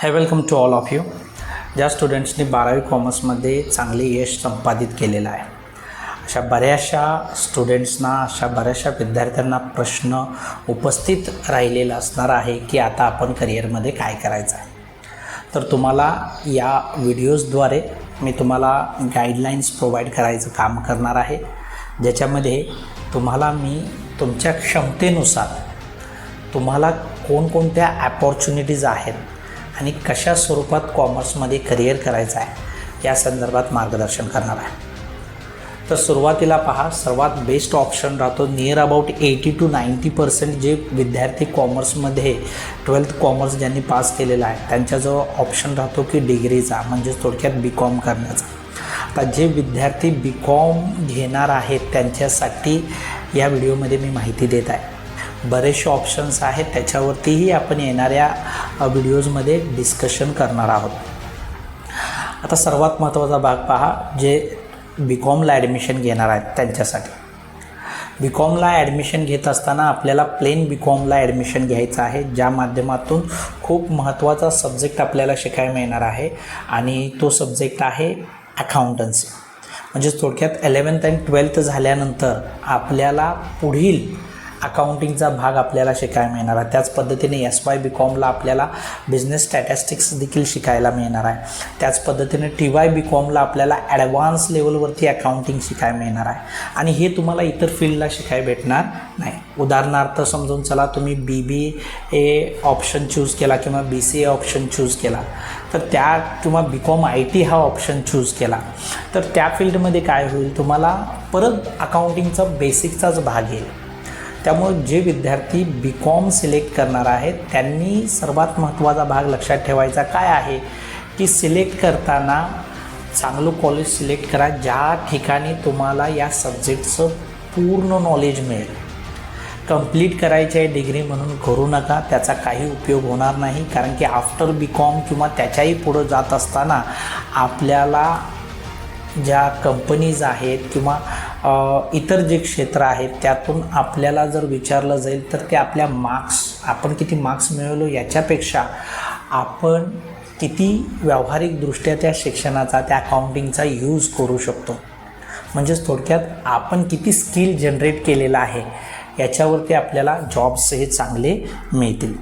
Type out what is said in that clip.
High, welcome to all of you. ज्या स्टुडंट्सनी 12वी कॉमर्समध्ये चांगले यश संपादित केलेलं आहे, अशा बऱ्याचशा स्टुडंट्सना, अशा बऱ्याचशा विद्यार्थ्यांना प्रश्न उपस्थित राहिलेला असणार आहे की आता आपण करिअरमध्ये काय करायचं आहे. तर तुम्हाला या व्हिडिओजद्वारे मी तुम्हाला गाईडलाईन्स प्रोव्हाइड करायचं काम करणार आहे, ज्याच्यामध्ये तुम्हाला मी तुमच्या क्षमतेनुसार तुम्हाला कोणकोणत्या अपॉर्च्युनिटीज आहेत आणि कशा स्वरूपात कॉमर्समध्ये करिअर करायचं आहे या संदर्भात मार्गदर्शन करणार आहे. तर सुरुवातीला पहा, सर्वात बेस्ट ऑप्शन राहतो नियर अबाउट 80 to 90% जे विद्यार्थी कॉमर्समध्ये 12th कॉमर्स ज्यांनी पास केलेलं आहे त्यांच्याजवळ ऑप्शन राहतो की डिग्रीचा, म्हणजेच थोडक्यात BCom करण्याचा. आता जे विद्यार्थी BCom घेणार आहेत त्यांच्यासाठी या व्हिडिओमध्ये मी माहिती देत आहे. बरेचसे ऑप्शन्स आहेत, त्याच्यावरतीही आपण येणाऱ्या व्हिडिओजमध्ये डिस्कशन करणार आहोत. आता सर्वात महत्त्वाचा भाग पहा, जे BComला ॲडमिशन घेणार आहेत त्यांच्यासाठी. BComला ॲडमिशन घेत असताना आपल्याला प्लेन BComला ॲडमिशन घ्यायचं आहे, ज्या माध्यमातून खूप महत्त्वाचा सब्जेक्ट आपल्याला शिकायला मिळणार आहे आणि तो सब्जेक्ट आहे अकाउंटन्सी. म्हणजेच थोडक्यात 11th आणि 12th झाल्यानंतर आपल्याला पुढील अकाउंटिंगचा भाग आपल्याला शिकायला मिळणार आहे. त्याच पद्धतीने SY BComला आपल्याला बिझनेस स्टॅटिस्टिक्स देखील शिकायला मिळणार आहे. त्याच पद्धतीने TY BComला आपल्याला ॲडव्हान्स लेवलवरती अकाउंटिंग शिकायला मिळणार आहे आणि हे तुम्हाला इतर फील्डला शिकायला भेटणार नाही. उदाहरणार्थ समजून चला, तुम्ही BBA ऑप्शन चूज केला किंवा BCA ऑप्शन चूज केला, तर त्या किंवा BCom IT हा ऑप्शन चूज केला, तर त्या फील्डमध्ये काय होईल, तुम्हाला परत अकाउंटिंगचा बेसिकचाच भाग येईल. त्यामुळे जे विद्यार्थी BCom सिलेक्ट करणार आहेत त्यांनी सर्वात महत्त्वाचा भाग लक्षात ठेवायचा काय आहे की सिलेक्ट करताना चांगलं कॉलेज सिलेक्ट करा, ज्या ठिकाणी तुम्हाला या सब्जेक्टचं पूर्ण नॉलेज मिळेल. कंप्लीट करायची आहे डिग्री म्हणून करू नका, त्याचा काही उपयोग होणार नाही. कारण की आफ्टर BCom किंवा त्याच्याही पुढं जात असताना आपल्याला ज्या कंपनीज आहेत किंवा इतर जे क्षेत्र आहेत त्यातून आपल्याला जर विचारलं जाईल तर ते आपल्या आपण किती मार्क्स मिळवलो याच्यापेक्षा आपण किती व्यावहारिकदृष्ट्या त्या शिक्षणाचा, त्या अकाउंटिंगचा यूज करू शकतो, म्हणजेच थोडक्यात आपण किती स्किल जनरेट केलेलं आहे याच्यावरती आपल्याला जॉब्स हे चांगले मिळतील.